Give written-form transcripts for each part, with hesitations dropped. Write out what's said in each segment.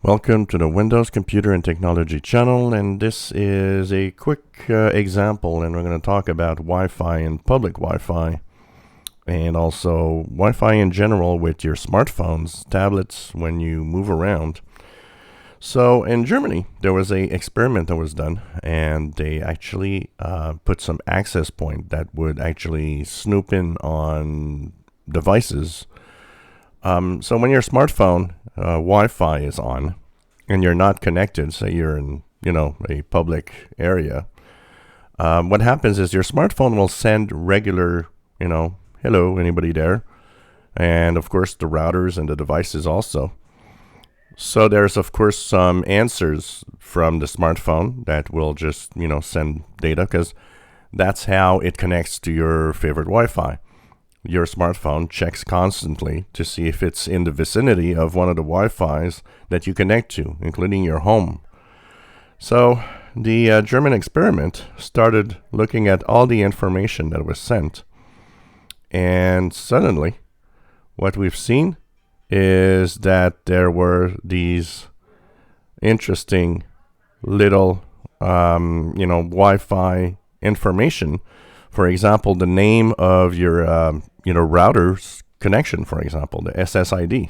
Welcome to the Windows Computer and Technology channel, and this is a quick example, and we're going to talk about Wi-Fi and public Wi-Fi, and also Wi-Fi in general with your smartphones, tablets, when you move around. So in Germany, there was a experiment that was done, and they actually put some access point that would actually snoop in on devices. So when your smartphone Wi-Fi is on and you're not connected, say you're in, a public area, what happens is your smartphone will send regular, hello, anybody there? And of course the routers and the devices also. So there's of course some answers from the smartphone that will just, send data, because that's how it connects to your favorite Wi-Fi. Your smartphone checks constantly to see if it's in the vicinity of one of the Wi-Fis that you connect to, including your home. So the German experiment started looking at all the information that was sent. And suddenly, what we've seen is that there were these interesting little, Wi-Fi information. For example, the name of your, router's connection, for example, the SSID.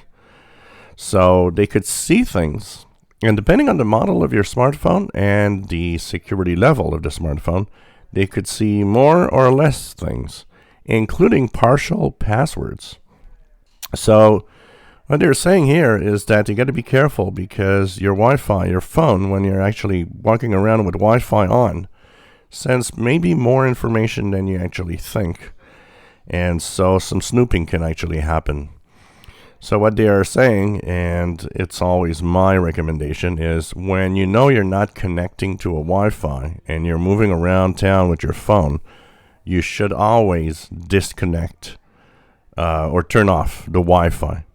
So they could see things, and depending on the model of your smartphone and the security level of the smartphone, they could see more or less things, including partial passwords. So what they're saying here is that you got to be careful, because your Wi-Fi, your phone, when you're actually walking around with Wi-Fi on, sends maybe more information than you actually think. And so some snooping can actually happen. So what they are saying, and it's always my recommendation, is when you know you're not connecting to a Wi-Fi and you're moving around town with your phone, you should always disconnect or turn off the Wi-Fi.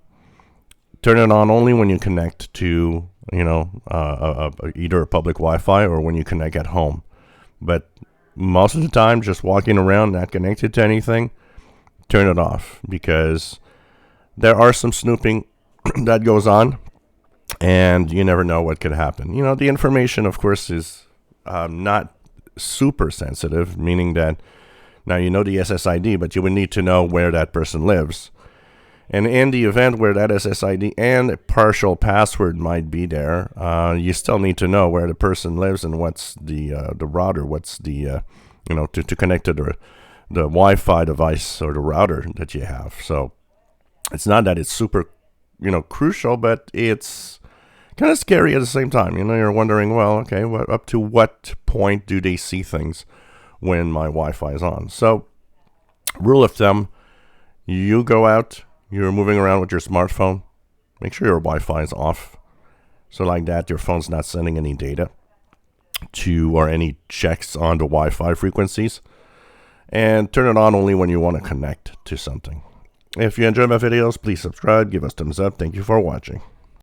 Turn it on only when you connect to, either a public Wi-Fi or when you connect at home. But most of the time, just walking around not connected to anything, turn it off, because there are some snooping that goes on, and you never know what could happen. The information, of course, is not super sensitive, meaning that now you know the SSID, but you would need to know where that person lives. And in the event where that SSID and a partial password might be there, you still need to know where the person lives and what's the router, what's the, to connect to the Wi-Fi device or the router that you have. So it's not that it's super, crucial, but it's kind of scary at the same time. You're wondering, well, okay, up to what point do they see things when my Wi-Fi is on? So rule of thumb, you go out, you're moving around with your smartphone, make sure your Wi-Fi is off. So like that, your phone's not sending any data to or any checks on the Wi-Fi frequencies. And turn it on only when you want to connect to something. If you enjoy my videos, please subscribe, give us thumbs up. Thank you for watching.